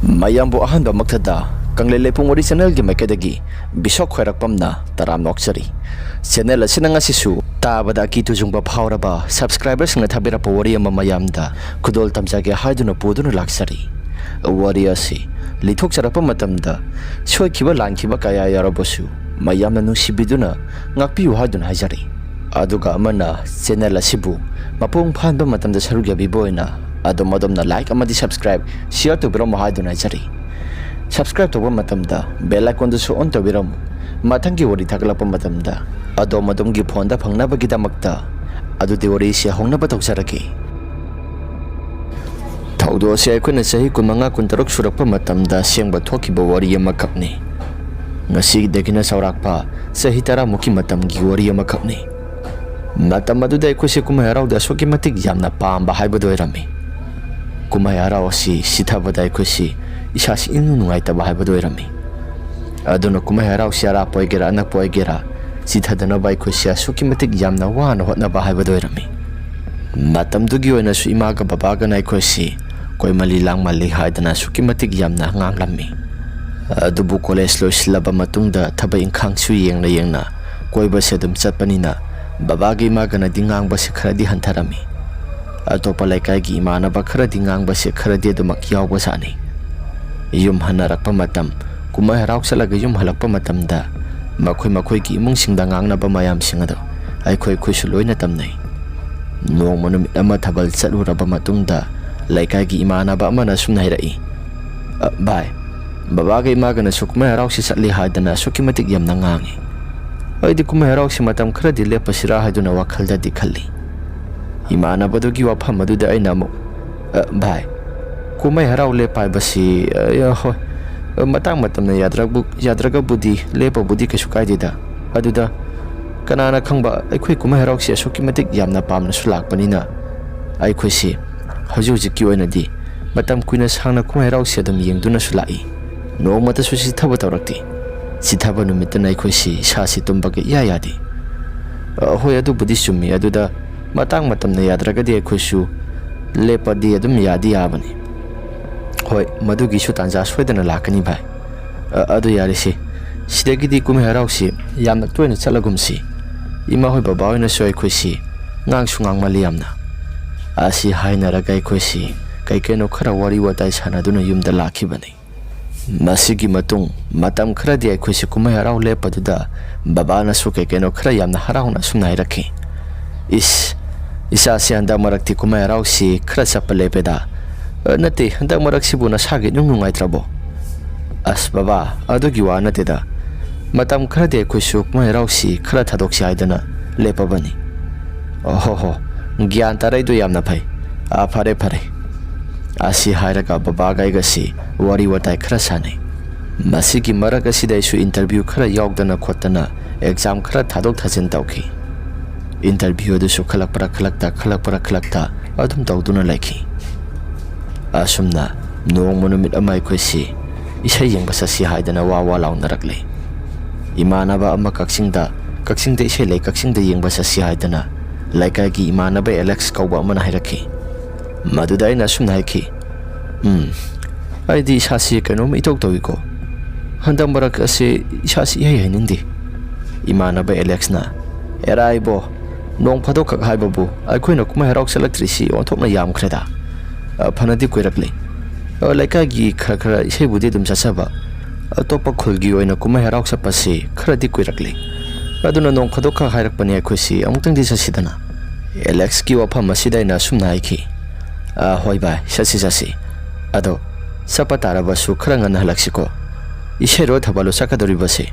mayambu ahanba makthada kanglei lepung original gi makedagi bisok khoirakpamna taram noksari channel asina ngasisu tabada ki tujungba phawraba subscribers nga thabira powari ama mayamda khudol tamjage haiduna poduna laksari wari asi lithok charapa matamda soikiba langkiba kaya yarabosu mayamna nusibiduna ngakpiu haiduna hajari aduga amana channel asibu mapung phanba matamda sarugi biboina adomna like amadi subscribe share to biram mahaduna jari subscribe to matamda bell icon to on to biram mathangi wari thaglapa matamda adomgi phone da phangna bagi damakta adu de wari sia hongna batok saraki thaudo se akhuna sahi kumanga kuntaruk surakpa matamda sengba thokiba wari ama kapni ngasi dekina saurakpa sahi tara muki matamgi wari ama kapni matam adu dai khusi kumharau da soki matik jamna pamba haibado irami kumahara osi sitha badai khusi isasi inu nungai ta bahai badoi rami aduna kumahara siara poigera anak poigera sitha dana bai khusi asuki matik jamna wana hotna bahai badoi rami matam dugi oina su ima ga baba ga nai khusi koi mali lang mali haidana suki matik jamna ngang lammi adubu college lo silaba matungda thabai ingkhang su yengna koi ba sedum chatpanina baba gi ma ga na dingang ba se khradi hantharami atopa laikai gi imana ba khara dingang ba se khara de dumak yaw ba sani yum hanarak pa matam kumai rauk salaga yum halak pa matam da makhoi gi imung singda ngang na ba mayam singado ai khoi khusu loina tamnai nong monum ama thabal chalu ra ba matung da laikai gi imana ba amana sumnai rai bai baba ga ima ga na sukmai rauk si satli hadana sukimatik yam na ngangi ai di kumai rauk si matam khara di le pasira haduna wakhal da dikhalli imana badugi wafam aduda aina mo bai kumai harau le pai basi ya ho matang matamna yadraga budi lepa budi kasu kaidida aduda kanana khangba aikhoi kumai harau si asuki matik yamna pamna sulak panina aikhoi si hoji ki oina di matam kuina sangna kumai harau si adum yengduna sulai no mata susi thaba tawrakti si thaba numitna aikhoi si sasi tumbage ya yadi hoi adu budi summi aduda matang matamna yadragadi khusu lepadi adum yadi yabani hoi madugi su tanja soidana lakani bai adu yarisi sidagidi kumai harau si yamna toina chalagumsi ima hoi baba oina soi khusi ngang sungang mali yamna asi haina ragai khusi kaikeno khara wari watai sanaduna yumda lakhibani masigi matung matam khara di khusi kumai harau lepaduda baba na su kaikeno khara yamna harauna sunai rakhi isa si anda marakti kumai rau si khra sapale peda nate handa marak si buna sage nungai trabo as baba adugi wa nate da matam khra de khusu kumai rau si khra thadok si aidana lepa bani oho gyan tarai do yamna phai phare asi hairaga baba gai ga si wari watai khra sane masigi marak asi dai su interview khra yawdana khotana exam khra thadok thajin tawki interview du su khalak para khalakta adum tawduna laiki asumna nong monumit amai khoisi isai yang basa si haidana wa law narakle imana ba amma kaksinda isai lai kaksinda yang basa si haidana laika gi imana ba Alex kauba mana hairaki madudai na sumna haiki ai di sasi kanom itok tawiko handam barak ase sasi hainindi imana ba Alex na erai bo nong phadok khak haibabu aikhoina kumai harok selectrisi onthokna yam khreda phanadi koirakle laika gi khara isei budi dum chasaba topa khulgi oina kumai harok sapasi khradi koirakle aduna nong phadok khak hairak pani aikhoisi amutang di sasidana Alex ki wafam asidaina sumna aiki hoi bai sasi ado sapatara basu khrangan halaksiko isei ro thabalo sakadori base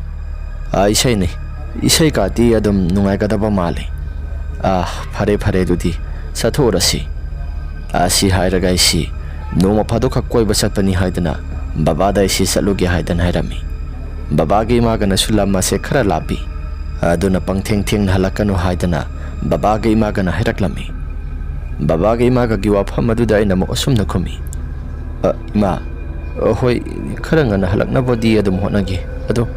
isei ne isei ka ti adum nungai kadaba male phare dudi sathorasi asi hairaga isi noma phadok koi basatpani haidana baba da isi salugi haidan hairami baba ge ma gana sulama se khara lapi aduna pangtheng halakanu haidana baba ge ma gana hairaklami baba ge ma ga giwa phamadu da ina mo osumna khumi ma hoi khara ngana halakna bodi adum honagi ado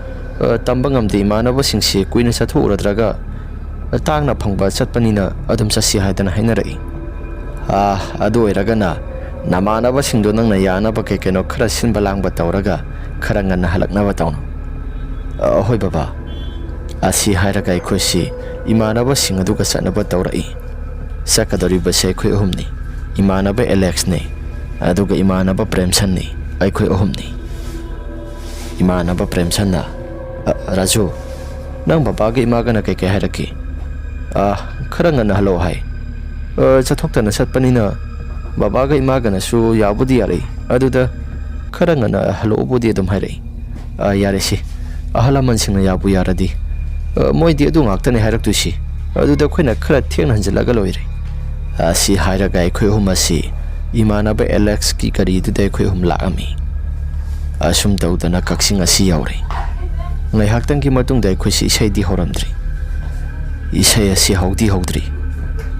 tambangam de manaba singse kuina sathu uradraga tangna phangba chatpanina adum sasi haidana hainarai adu iragana Namanabasingdo nangna yanaba kekeno khara sinba langba tawraga khara nganna halaknaba tawno. Hoi baba. Asi hairaga aikoisi imanabasing aduga satnaba tawrai. Sakadoribase aikoi ahumni. Imanaba Alex ne. Aduga imanaba Premsan ne. Aikoi ahumni. Imanaba Premsan na. Raju. Nang babaga imaga na keke hairaki. Khara nganna halo hai. Chathokta na satpanina. Babaga imaga na su yabudi yari. Aduda khara nganna halo budi adum hairai. Yare si. Ahalaman sing na yabu yaradi. Moidi adu ngaktane hairaktusi. Aduda khoina khara thengna hanjalaga loire. Asi hairaga aikoi ahum asi imanaba Alex ki kari duda aikoi ahum laami. Asum tawdana kaksing asi yaure. Ngaihaktangi matungda aikoisi isai di horamdri. Isai asi haudi haudri.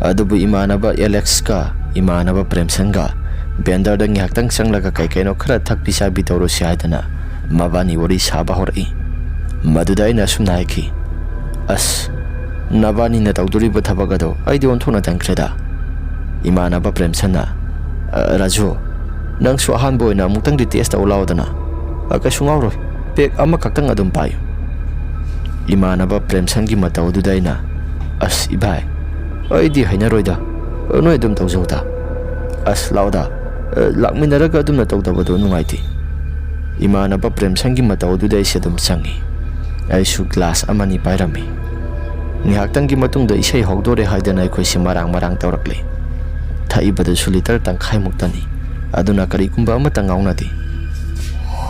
Adubu imanaba Alex ka imanaba Premsan ga bender da ngaihaktan sanglaga kaino khara thakpi sabi tawrosi haidana mabani wari saba horai. Maduda aina asum naiki. As nabani na tawduriba thabagado aidi onthona tangkreda. Imanaba Premsan na Raju nang su ahanba oina amutang di test taw lawadana kaisu ngawroi pek ama kaktang adum payo. Imanaba Premsan gi mataw duda aina as ibai aidi hainaroida noi adum tawjawda as lawda lakminaraga adum na tawdabado nungaiti. Imanaba Premsan gi mataw duda isi adum sangi aisu glass amani pairami. Ngihaktan gi matungda isai hawdore haidana aikoisi marang tawrakli. Thaibada sulitar tangkhai muktani aduna kari kumba amata ngawnadi.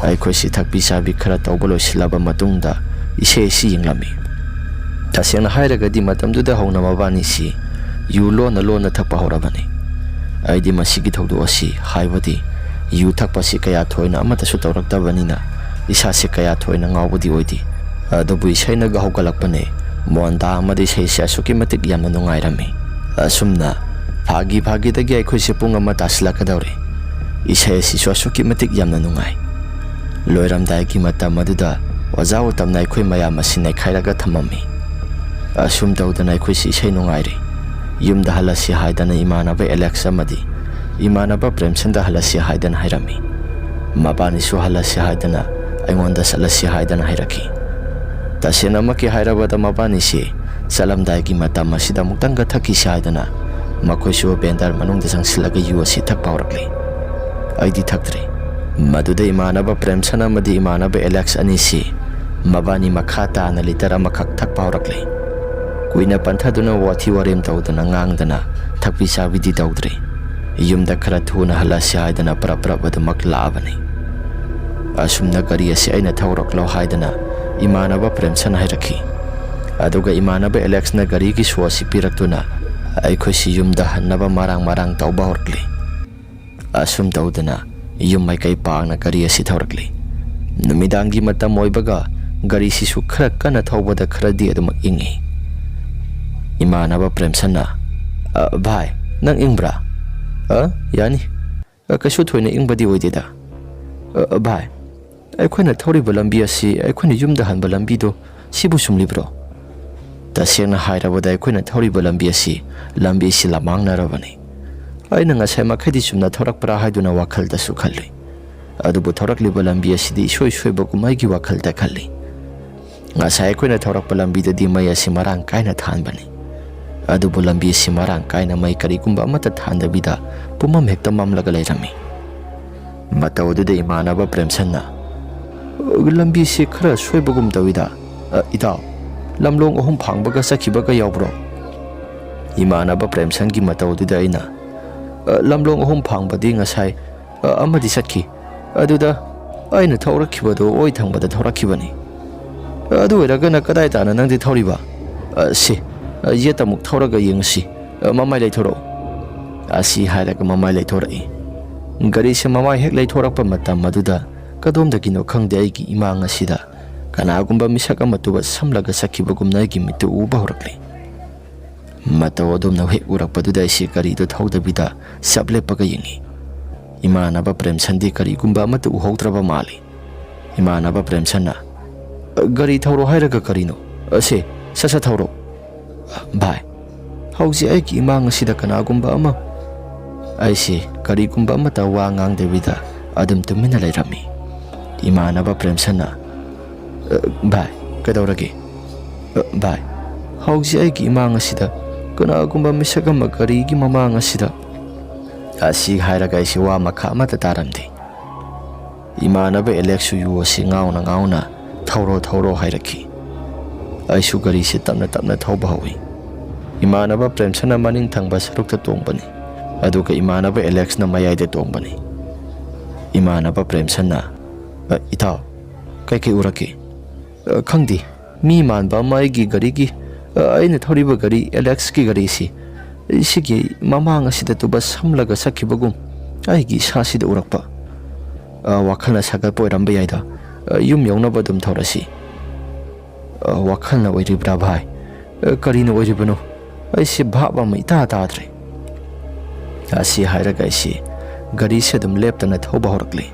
Aikoisi thakpi sabi khara tawbalo silaba matungda ise si yinglami. Tasena hairagadi matamduda hauna mabani si yu lona thakpa horabani. Aidi masigi thawdu asi haibadi yu thakpa si kaya thoina amata su tawraktabanina isa si kaya thoina ngawbadi oidi. Adubu isaina ga hawgalakpane monda amadi sei asuki matik yamna nungairami. Asumna Phagi dagi aikoisi pung ama tasilakadawre. Isai asi asuki matik yamna nungai. Loiramdai ki matam maduda oja utamna aikoi mayam asi naikhairaga thamami. Asum tawdana aikoisi isai nungairi. Yumda halasi haidana imanaba Alex amadi imanaba Premsan da halasi haidana hairami. Mabani su halasi haidana aingonda salasi haidana hairaki. Tasena maki hairabada mabani si salamdai ki matam asida muktanga thaki si haidana makoisu bendar manungda sangsilaga yu asi thakpa horakli. Aidi thakdri. Maduda imanaba Premsan amadi imanaba Alex anisi mabani makhata na litara makhak thakpa horakli. Kuina panthaduna wathi warem tawdana ngangdana thakpi sabidi tawdri. Yumda khara thuna halasi haidana prabada maklabani. Asumna gari asi aina thawraklo haidana imanaba Premsan hairaki. Aduga imanaba Alex na gari ki suasi piraktuna aikoisi yumda hannaba marang tawba horkli. Asum tawdana yum maikai paangna gari asi thawrakli. Numidangi matam oibaga gari sisu khara kana thawbada khara di adumak ingi. Imanaba Premsan na bhai nang ingbra? Yani kaisu thoina ingbadi oideda. Bhai aikoina thawriba lambi asi aikoina yumda hanba lambido sibu sumlibro. Tasena hairabada aikoina thawriba lambi asi lambi si lamangnarabani. Aina ngasai makhadi sumna thorakpra haiduna wakhalda su khalli. Adubu thorakliba lambi asidi isoi bagumaigi wakhalda khalli. Ngasai aikoina thorakpa lambi di mai asi marang kaina thanbani. Adubu lambi asi marang kaina mai karigumba amata thandabida pumam hekta mamlaga leirami. Matawduda imanaba Premsan na lambi si khara soibagum tawida itaw lamlong ahum phangbaga sakhibaga yawbro. Imanaba Premsan gi matawduda aina lamlong ahum phangbadi ngasai amadi sakhi aduda aina thawrakhibado oi thangbada thawrakhibani. Adu oiragana kadai tana nangdi thawriba si yetamuk thawraga yengsi mamai leithoro. Asi hairaga mamai leithorai. Gari se mamai hek leithorakpa matam maduda kadomdagino khangde aigi imang asida kanagumba misak amatuba samlaga sakhibagumna aigi mitu uba horakli. Mataw adomna hek urakpaduda isi garido thawdabida sablepaga yengi. Imanaba Premsan di karigumba amatu uhawdraba mali. Imanaba Premsan na gari thawro hairaga karino ase sasa thawro. Bhai hausi aigi imang asida kanagumba ama ꯑꯩꯁꯤ ꯀꯔꯤꯒꯨꯝꯕ ꯑꯃꯠꯇ ꯋꯥ ꯉꯥꯡꯗꯕꯤꯗ ꯑꯗꯨꯝ ꯇꯨꯃꯤꯟꯅ ꯂꯩꯔꯝꯃꯤ꯫ ꯏꯃꯥꯟꯅꯕ ꯄ꯭ꯔꯦꯝꯁꯟꯅ ꯚꯥꯏ ꯀꯩꯗꯧꯔꯒꯦ? ꯚꯥꯏ ꯍꯧꯖꯤꯛ ꯑꯩꯒꯤ ꯏꯃꯥꯡ ꯑꯁꯤꯗ ꯀꯅꯥꯒꯨꯝꯕ ꯃꯤꯁꯛ ꯑꯃ ꯒꯥꯔꯤꯒꯤ ꯃꯃꯥꯡ ꯑꯁꯤꯗ ꯑꯁꯤ ꯍꯥꯏꯔꯒ ꯑꯩꯁꯤ ꯋꯥ ꯃꯈꯥ ꯑꯃꯠꯇ ꯇꯥꯔꯝꯗꯦ꯫ ꯏꯃꯥꯟꯅꯕ ꯑꯦꯂꯦꯛꯁꯁꯨ ꯌꯨ ꯑꯁꯤ ꯉꯥꯎꯅ ꯉꯥꯎꯅ ꯊꯧꯔꯣ ꯍꯥꯏꯔꯛꯈꯤ꯫ ꯑꯩꯁꯨ ꯒꯥꯔꯤꯁꯤ ꯇꯞꯅ ꯇꯞꯅ ꯊꯧꯕ ꯍꯧꯏ꯫ ꯏꯃꯥꯟꯅꯕ ꯄ꯭ꯔꯦꯝꯁꯟꯅ ꯃꯅꯤꯡ ꯊꯪꯕ ꯁꯔꯨꯛꯇ ꯇꯣꯡꯕꯅꯤ, ꯑꯗꯨꯒ ꯏꯃꯥꯟꯅꯕ ꯑꯦꯂꯦꯛꯁꯅ ꯃꯌꯥꯏꯗ ꯇꯣꯡꯕꯅꯤ꯫ ꯏꯃꯥꯟꯅꯕ ꯄ꯭ꯔꯦꯝꯁꯟꯅ ꯏꯇꯥꯎ ꯀꯩꯀꯩ ꯎꯔꯛꯀꯦ? ꯈꯪꯗꯦ, ꯃꯤ ꯃꯥꯟꯕ ꯑꯃ ꯑꯩꯒꯤ ꯒꯥꯔꯤꯒꯤ ꯑꯩꯅ ꯊꯧꯔꯤꯕ ꯒꯥꯔꯤ ꯑꯦꯂꯦꯛꯁꯀꯤ ꯒꯥꯔꯤꯁꯤ ꯁꯤꯒꯤ ꯃꯃꯥꯡ ꯑꯁꯤꯗ ꯇꯨꯕ ꯁꯝꯂꯒ ꯆꯠꯈꯤꯕꯒꯨꯝ ꯑꯩꯒꯤ ꯏꯁꯥꯁꯤꯗ ꯎꯔꯛꯄ꯫ ꯋꯥꯈꯜꯅ ꯁꯥꯒꯠꯄ ꯑꯣꯏꯔꯝꯕ ꯌꯥꯏꯗ, ꯌꯨꯝ ꯌꯧꯅꯕ ꯑꯗꯨꯝ ꯊꯧꯔꯁꯤ꯫ ꯋꯥꯈꯜꯅ ꯑꯣꯏꯔꯤꯕ꯭ꯔꯥ ꯚꯥꯏ? ꯀꯔꯤꯅ ꯑꯣꯏꯔꯤꯕꯅꯣ? ꯑꯩꯁꯤ ꯚꯥꯞ ꯑꯃ ꯏꯇꯥ ꯇꯥꯗ꯭ꯔꯦ꯫ ꯑꯁꯤ ꯍꯥꯏꯔꯒ ꯑꯩꯁꯤ ꯒꯥꯔꯤꯁꯤ ꯑꯗꯨꯝ ꯂꯦꯞꯇꯅ ꯊꯧꯕ ꯍꯧꯔꯛꯂꯤ꯫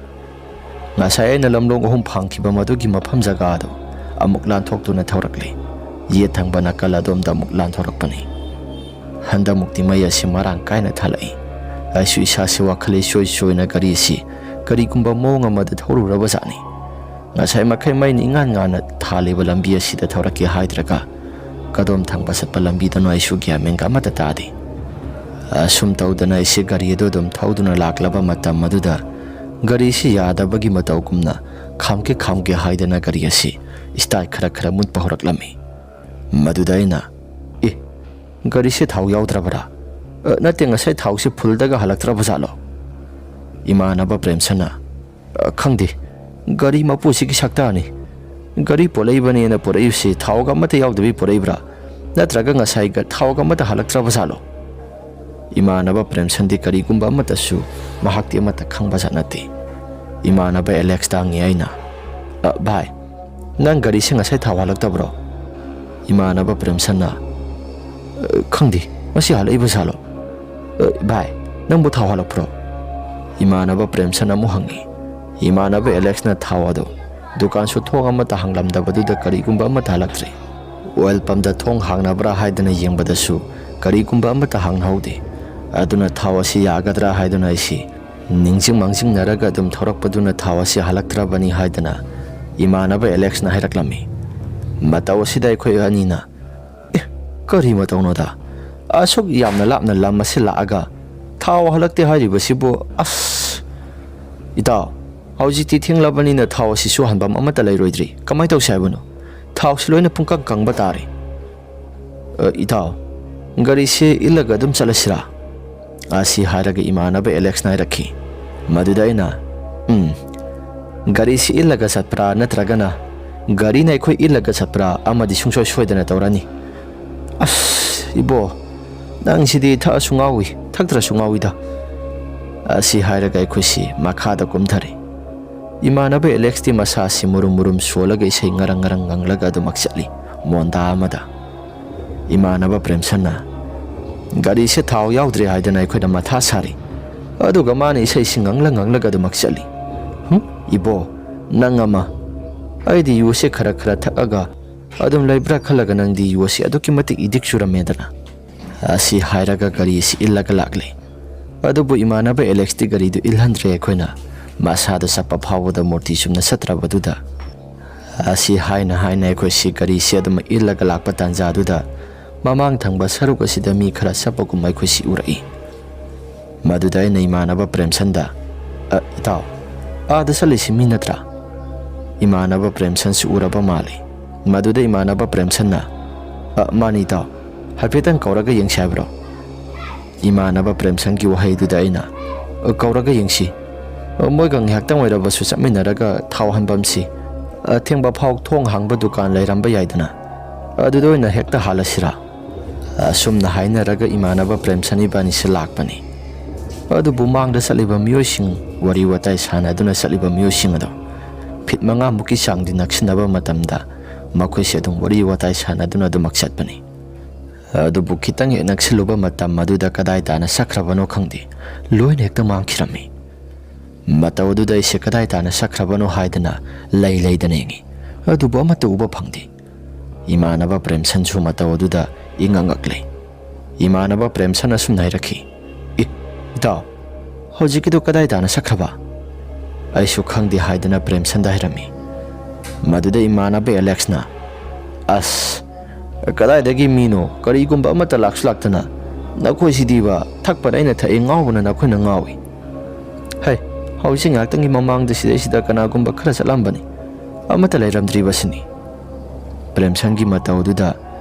ꯉꯁꯥꯏ ꯑꯩꯅ ꯂꯝꯂꯣꯡ 3 ꯐꯪꯈꯤꯕ ꯃꯗꯨꯒꯤ ꯃꯐꯝ ꯖꯒꯥꯗꯣ ꯑꯃꯨꯛ ꯂꯥꯟꯊꯣꯛꯇꯨꯅ ꯊꯧꯔꯛꯂꯤ꯫ ꯌꯦꯠ ꯊꯪꯕ ꯅꯥꯀꯜ ꯑꯗꯣꯝꯗ ꯑꯃꯨꯛ ꯂꯥꯟꯊꯣꯔꯛꯄꯅꯤ꯫ ꯍꯟꯗꯛꯃꯨꯛꯇꯤ ꯃꯩ ꯑꯁꯤ ꯃꯔꯥꯡ ꯀꯥꯏꯅ ꯊꯥꯜꯂꯛꯏ꯫ ꯑꯩꯁꯨ ꯏꯁꯥꯁꯤ ꯋꯥꯈꯜ ꯏꯁꯣꯏ ꯁꯣꯏꯅ ꯒꯥꯔꯤꯁꯤ ꯀꯔꯤꯒꯨꯝꯕ ꯃꯑꯣꯡ ꯑꯃꯗ ꯊꯧꯔꯨꯔꯕꯖꯥꯠꯅꯤ꯫ ꯉꯁꯥꯏ ꯃꯈꯩ ꯃꯩꯅ ꯏꯉꯥꯟ ꯉꯥꯟꯅ ꯊꯥꯜꯂꯤꯕ ꯂꯝꯕꯤ ꯑꯁꯤꯗ ꯊꯧꯔꯛꯀꯦ ꯍꯥꯏꯗ꯭ꯔꯒ ꯀꯗꯣꯝ ꯊꯪꯕ ꯆꯠꯄ ꯂꯝꯕꯤꯗꯅꯣ ꯑꯩꯁꯨ ꯒ꯭ꯌꯥꯟ ꯃꯦꯟꯒ ꯑꯃꯠꯇ ꯇꯥꯗꯦ꯫ ꯑꯁꯨꯝ ꯇꯧꯗꯅ ꯑꯩꯁꯤ ꯒꯥꯔꯤ ꯑꯗꯨ ꯑꯗꯨꯝ ꯊꯧꯗꯨꯅ ꯂꯥꯛꯂꯕ ꯃꯇꯝ ꯑꯗꯨꯗ ꯒꯥꯔꯤꯁꯤ ꯌꯥꯗꯕꯒꯤ ꯃꯇꯧꯒꯨꯝꯅ ꯈꯥꯝꯒꯦ ꯍꯥꯏꯗꯅ ꯒꯥꯔꯤ ꯑꯁꯤ ꯁ꯭ꯇꯥꯔꯠ ꯈꯔ ꯃꯨꯠꯄ ꯍꯧꯔꯛꯂꯝꯃꯤ꯫ ꯃꯗꯨꯗ ꯑꯩꯅ ꯒꯥꯔꯤꯁꯤ ꯊꯥꯎ ꯌꯥꯎꯗ꯭ꯔꯕꯔꯥ? ꯅꯠꯇꯦ, ꯉꯁꯥꯏ ꯊꯥꯎꯁꯤ ꯐꯨꯜꯗꯒ ꯍꯜꯂꯛꯇ꯭ꯔꯕꯖꯥꯠꯂꯣ? ꯏꯃꯥꯟꯅꯕ ꯄ꯭ꯔꯦꯝꯁꯟꯅ ꯈꯪꯗꯦ, ꯒꯥꯔꯤ ꯃꯄꯨꯁꯤꯒꯤ ꯁꯛꯇꯥꯅꯤ꯫ ꯒꯥꯔꯤ ꯄꯣꯔꯛꯏꯕꯅꯦꯅ ꯄꯣꯔꯛꯏꯕꯁꯤ ꯊꯥꯎꯒ ꯑꯃꯠꯇ ꯌꯥꯎꯗꯕꯤ ꯄꯣꯔꯛꯏꯕ꯭ꯔꯥ? ꯅꯠꯇ꯭ꯔꯒ ꯉꯁꯥꯏ ꯊꯥꯎꯒ ꯑꯃꯠꯇ ꯍꯜꯂꯛꯇ꯭ꯔꯕꯖꯥꯠꯂꯣ? ꯏꯃꯥꯟꯅꯕ ꯄ꯭ꯔꯦꯝꯁꯟꯗꯤ ꯀꯔꯤꯒꯨꯝꯕ ꯑꯃꯠꯇꯁꯨ ꯃꯍꯥꯛꯇꯤ ꯑꯃꯠꯇ ꯈꯪꯕꯖꯥꯠ ꯅꯠꯇꯦ꯫ ꯏꯃꯥꯟꯅꯕ ꯑꯦꯂꯦꯛꯁꯇ ꯍꯪꯉꯤ ꯑꯩꯅ, ꯚꯥꯏ ꯅꯪ ꯒꯥꯔꯤꯁꯤ ꯉꯁꯥꯏ ꯊꯥꯎ ꯍꯜꯂꯛꯇꯕ꯭ꯔꯣ? ꯏꯃꯥꯟꯅꯕ ꯄ꯭ꯔꯦꯝꯁꯟꯅ ꯈꯪꯗꯦ, ꯃꯁꯤ ꯍꯜꯂꯛꯏꯕ ꯖꯥꯠꯂꯣ? ꯚꯥꯏ ꯅꯪꯕꯨ ꯊꯥꯎ ꯍꯜꯂꯛꯄ꯭ꯔꯣ? ꯏꯃꯥꯟꯅꯕ ꯄ꯭ꯔꯦꯝꯁꯟ ꯑꯃꯨꯛ ꯍꯪꯉꯤ꯫ ꯏꯃꯥꯟꯅꯕ ꯑꯦꯂꯦꯛꯁꯅ ꯊꯥꯎ ꯑꯗꯨ ꯗꯨꯀꯥꯟꯁꯨ ꯊꯣꯡ ꯑꯃꯠꯇ ꯍꯥꯡꯂꯝꯗꯕꯗꯨꯗ ꯀꯔꯤꯒꯨꯝꯕ ꯑꯃꯠꯇ ꯍꯜꯂꯛꯇ꯭ꯔꯤ꯫ ꯑꯣꯏꯜ ꯄꯝꯗ ꯊꯣꯡ ꯍꯥꯡꯅꯕ꯭ꯔꯥ ꯍꯥꯏꯗꯅ ꯌꯦꯡꯕꯗꯁꯨ ꯀꯔꯤꯒꯨꯝꯕ ꯑꯃꯠꯇ ꯍꯥꯡꯍꯧꯗꯦ꯫ ꯑꯗꯨꯅ ꯊꯥꯎ ꯑꯁꯤ ꯌꯥꯒꯗ꯭ꯔꯥ ꯍꯥꯏꯗꯨꯅ ꯑꯩꯁꯤ ꯅꯤꯡꯁꯤꯡ ꯃꯥꯡꯖꯤꯡꯅꯔꯒ ꯑꯗꯨꯝ ꯊꯧꯔꯛꯄꯗꯨꯅ ꯊꯥꯎ ꯑꯁꯤ ꯍꯜꯂꯛꯇ꯭ꯔꯕꯅꯤ ꯍꯥꯏꯗꯅ ꯏꯃꯥꯟꯅꯕ ꯑꯦꯂꯦꯛꯁꯅ ꯍꯥꯏꯔꯛꯂꯝꯃꯤ꯫ ꯃꯇꯧ ꯑꯁꯤꯗ ꯑꯩꯈꯣꯏ ꯑꯅꯤꯅ ꯀꯔꯤ ꯃꯇꯧꯅꯣꯗ? ꯑꯁꯨꯛ ꯌꯥꯝꯅ ꯂꯥꯞꯅ ꯂꯝ ꯑꯁꯤ ꯂꯥꯛꯑꯒ ꯊꯥꯎ ꯍꯜꯂꯛꯇꯦ ꯍꯥꯏꯔꯤꯕꯁꯤꯕꯨ ꯏꯇꯥꯎ ꯍꯧꯖꯤꯛꯇꯤ ꯊꯦꯡꯂꯕꯅꯤꯅ ꯊꯥꯎ ꯑꯁꯤ ꯁꯨꯍꯟꯐꯝ ꯑꯃꯠꯇ ꯂꯩꯔꯣꯏꯗ꯭ꯔꯤ꯫ ꯀꯃꯥꯏꯅ ꯇꯧꯁꯤ ꯍꯥꯏꯕꯅꯣ? ꯊꯥꯎꯁꯤ ꯂꯣꯏꯅ ꯄꯨꯡꯀꯪ ꯀꯪꯕ ꯇꯥꯔꯦ꯫ ꯏꯇꯥꯎ ꯒꯥꯔꯤꯁꯤ ꯏꯜꯂꯒ ꯑꯗꯨꯝ ꯆꯠꯂꯁꯤꯔꯥ? ꯑꯁꯤ ꯍꯥꯏꯔꯒ ꯏꯃꯥꯟꯅꯕ ꯑꯦꯂꯦꯛꯁꯅ ꯍꯥꯏꯔꯛꯈꯤ꯫ ꯃꯗꯨꯗ ꯑꯩꯅ ꯒꯥꯔꯤꯁꯤ ꯏꯜꯂꯒ ꯆꯠꯄ꯭ꯔꯥ ꯅꯠꯇ꯭ꯔꯒꯅ ꯒꯥꯔꯤꯅ ꯑꯩꯈꯣꯏ ꯏꯜꯂꯒ ꯆꯠꯄ꯭ꯔꯥ ꯑꯃꯗꯤ ꯁꯨꯡꯁꯣꯏ ꯁꯣꯏꯗꯅ ꯇꯧꯔꯅꯤ꯫ ꯏꯕꯣ ꯅꯪꯁꯤꯗꯤ ꯊꯛꯑꯁꯨ ꯉꯥꯎꯏ ꯊꯛꯇ꯭ꯔꯁꯨ ꯉꯥꯎꯏꯗ꯫ ꯑꯁꯤ ꯍꯥꯏꯔꯒ ꯑꯩꯈꯣꯏꯁꯤ ꯃꯈꯥꯗ ꯀꯨꯝꯊꯔꯦ꯫ ꯏꯃꯥꯟꯅꯕ ꯑꯦꯂꯦꯛꯁꯇꯤ ꯃꯁꯥꯁꯤ ꯃꯨꯔꯨꯝ ꯁꯣꯜꯂꯒ ꯏꯁꯩ ꯉꯔꯪ ꯉꯪꯂꯒ ꯑꯗꯨꯃꯛ ꯆꯠꯂꯤ ꯃꯣꯟꯗꯥ ꯑꯃꯗ꯫ ꯏꯃꯥꯟꯅꯕ ꯄ꯭ꯔꯦꯝꯁꯟꯅ ꯒꯥꯔꯤꯁꯦ ꯊꯥꯎ ꯌꯥꯎꯗ꯭ꯔꯦ ꯍꯥꯏꯗꯅ ꯑꯩꯈꯣꯏꯗ ꯃꯊꯥ ꯁꯥꯔꯤ, ꯑꯗꯨꯒ ꯃꯥꯅ ꯏꯁꯩꯁꯤ ꯉꯪꯂꯒ ꯑꯗꯨꯃꯛ ꯆꯠꯂꯤ꯫ ꯏꯕꯣ ꯅꯪ ꯑꯃ, ꯑꯩꯗꯤ ꯌꯨꯁꯦ ꯈꯔ ꯊꯛꯑꯒ ꯑꯗꯨꯝ ꯂꯩꯕ꯭ꯔꯥ ꯈꯜꯂꯒ ꯅꯪꯗꯤ ꯌꯨ ꯑꯁꯤ ꯑꯗꯨꯛꯀꯤ ꯃꯇꯤꯛꯏꯗꯤꯛ ꯆꯨꯔꯝꯃꯦꯗꯅ꯫ ꯑꯁꯤ ꯍꯥꯏꯔꯒ ꯒꯥꯔꯤ ꯑꯁꯤ ꯏꯜꯂꯒ ꯂꯥꯛꯂꯤ꯫ ꯑꯗꯨꯕꯨ ꯏꯃꯥꯟꯅꯕ ꯑꯦꯂꯦꯛꯁꯇꯤ ꯒꯥꯔꯤꯗꯨ ꯏꯜꯍꯟꯗ꯭ꯔꯦ꯫ ꯑꯩꯈꯣꯏꯅ ꯃꯁꯥꯗ ꯆꯠꯄ ꯐꯥꯎꯕꯗ ꯃꯨꯔꯇꯤ ꯆꯨꯝꯅ ꯆꯠꯇ꯭ꯔꯕꯗꯨꯗ ꯑꯁꯤ ꯍꯥꯏꯅ ꯑꯩꯈꯣꯏꯁꯤ ꯒꯥꯔꯤꯁꯤ ꯑꯗꯨꯃꯛ ꯏꯜꯂꯒ ꯂꯥꯛꯄ ꯇꯥꯟꯖꯥꯗꯨꯗ ꯃꯃꯥꯡ ꯊꯪꯕ ꯁꯔꯨꯛ ꯑꯁꯤꯗ ꯃꯤ ꯈꯔ ꯆꯠꯄꯒꯨꯝ ꯑꯩꯈꯣꯏꯁꯤ ꯎꯔꯛꯏ꯫ ꯃꯗꯨꯗ ꯑꯩꯅ ꯏꯃꯥꯟꯅꯕ ꯄ꯭ꯔꯦꯝꯁꯟꯗ ꯏꯇꯥꯎ ꯑꯥꯗ ꯆꯠꯂꯤꯁꯤ ꯃꯤ ꯅꯠꯇ꯭ꯔꯥ? ꯏꯃꯥꯟꯅꯕ ꯄ꯭ꯔꯦꯝꯁꯟꯁꯨ ꯎꯔꯕ ꯃꯥꯜꯂꯤ꯫ ꯃꯗꯨꯗ ꯏꯃꯥꯟꯅꯕ ꯄ꯭ꯔꯦꯝꯁꯟꯅ ꯃꯥꯅꯤ ꯏꯇꯥꯎ, ꯍꯥꯏꯐꯦꯠꯇꯪ ꯀꯧꯔꯒ ꯌꯦꯡꯁꯤ ꯍꯥꯏꯕ꯭ꯔꯣ? ꯏꯃꯥꯟꯅꯕ ꯄ꯭ꯔꯦꯝꯁꯟꯒꯤ ꯋꯥꯍꯩꯗꯨꯗ ꯑꯩꯅ ꯀꯧꯔꯒ ꯌꯦꯡꯁꯤ, ꯃꯣꯏꯒ ꯉꯥꯏꯍꯥꯛꯇꯪ ꯑꯣꯏꯔꯕꯁꯨ ꯆꯠꯃꯤꯟꯅꯔꯒ ꯊꯥꯎ ꯍꯟꯐꯝꯁꯤ ꯑꯊꯦꯡꯕ ꯐꯥꯎ ꯊꯣꯡ ꯍꯥꯡꯕ ꯗꯨꯀꯥꯟ ꯂꯩꯔꯝꯕ ꯌꯥꯏꯗꯅ, ꯑꯗꯨꯗ ꯑꯣꯏꯅ ꯍꯦꯛꯇ ꯍꯥꯜꯂꯁꯤꯔꯥ? ꯑꯁꯨꯝꯅ ꯍꯥꯏꯅꯔꯒ ꯏꯃꯥꯟꯅꯕ ꯄ꯭ꯔꯦꯝꯁꯟ ꯏꯕꯥꯅꯤꯁꯤ ꯂꯥꯛꯄꯅꯤ꯫ ꯑꯗꯨꯕꯨ ꯃꯥꯡꯗ ꯆꯠꯂꯤꯕ ꯃꯤꯑꯣꯏꯁꯤꯡ, ꯋꯥꯔꯤ ꯋꯥꯇꯥꯏ ꯁꯥꯟꯅꯗꯨꯅ ꯆꯠꯂꯤꯕ ꯃꯤꯑꯣꯏꯁꯤꯡ ꯑꯗꯣ ꯐꯤꯠ 5ꯃꯨꯛꯀꯤ ꯆꯥꯡꯗꯤ ꯅꯛꯁꯤꯟꯅꯕ ꯃꯇꯝꯗ ꯃꯈꯣꯏꯁꯤ ꯑꯗꯨꯝ ꯋꯥꯔꯤ ꯋꯥꯇꯥꯏ ꯁꯥꯟꯅꯗꯨꯅ ꯑꯗꯨꯃꯛ ꯆꯠꯄꯅꯤ꯫ ꯑꯗꯨꯕꯨ ꯈꯤꯇꯪ ꯍꯦꯛ ꯅꯛꯁꯤꯜꯂꯨꯕ ꯃꯇꯝ ꯑꯗꯨꯗ ꯀꯗꯥꯏ ꯇꯥꯅ ꯆꯠꯈ꯭ꯔꯕꯅꯣ ꯈꯪꯗꯦ, ꯂꯣꯏꯅ ꯍꯦꯛꯇ ꯃꯥꯡꯈꯤꯔꯝꯃꯤ꯫ ꯃꯇꯧ ꯑꯗꯨꯗ ꯑꯩꯁꯦ ꯀꯗꯥꯏ ꯇꯥꯅ ꯆꯠꯈ꯭ꯔꯕꯅꯣ ꯍꯥꯏꯗꯅ ꯂꯩꯗꯅ ꯌꯦꯡꯉꯤ, ꯑꯗꯨꯕꯨ ꯑꯃꯠꯇ ꯎꯕ ꯐꯪꯗꯦ꯫ ꯏꯃꯥꯟꯅꯕ ꯄ꯭ꯔꯦꯝꯁꯟꯁꯨ ꯃꯇꯧ ꯑꯗꯨꯗ ꯏꯉꯛ ꯉꯛꯂꯤ꯫ ꯏꯃꯥꯟꯅꯕ ꯄ꯭ꯔꯦꯝꯁꯟ ꯑꯁꯨꯝꯅ ꯍꯥꯏꯔꯛꯈꯤ, ꯏꯇꯥꯎ ꯍꯧꯖꯤꯛꯀꯤꯗꯣ ꯀꯗꯥꯏ ꯇꯥꯅ ꯆꯠꯈ꯭ꯔꯕ? ꯑꯩꯁꯨ ꯈꯪꯗꯦ ꯍꯥꯏꯗꯨꯅ ꯄ꯭ꯔꯦꯝꯁꯟꯗ ꯍꯥꯏꯔꯝꯃꯤ꯫ ꯃꯗꯨꯗ ꯏꯃꯥꯟꯅꯕ ꯑꯦꯂꯦꯛꯁꯅ ꯑꯁ ꯀꯗꯥꯏꯗꯒꯤ ꯃꯤꯅꯣ ꯀꯔꯤꯒꯨꯝꯕ ꯑꯃꯠꯇ ꯂꯥꯛꯁꯨ ꯂꯥꯛꯇꯅ ꯅꯈꯣꯏꯁꯤꯗꯤꯕ ꯊꯛꯄꯅ ꯑꯩꯅ ꯊꯛꯏ ꯉꯥꯎꯕꯅ ꯅꯈꯣꯏꯅ ꯉꯥꯎꯏ꯫ ꯍꯩ ꯍꯧꯖꯤꯛ ꯉꯥꯏꯍꯥꯛꯇꯪꯒꯤ ꯃꯃꯥꯡꯗ ꯁꯤꯗꯩꯁꯤꯗ ꯀꯅꯥꯒꯨꯝꯕ ꯈꯔ ꯆꯠꯂꯝꯕꯅꯤ ꯑꯃꯠꯇ ꯂꯩꯔꯝꯗ꯭ꯔꯤꯕꯁꯤꯅꯤ꯫ ꯄ꯭ꯔꯦꯝꯁꯟꯒꯤ ꯃꯇꯧꯗꯨꯗ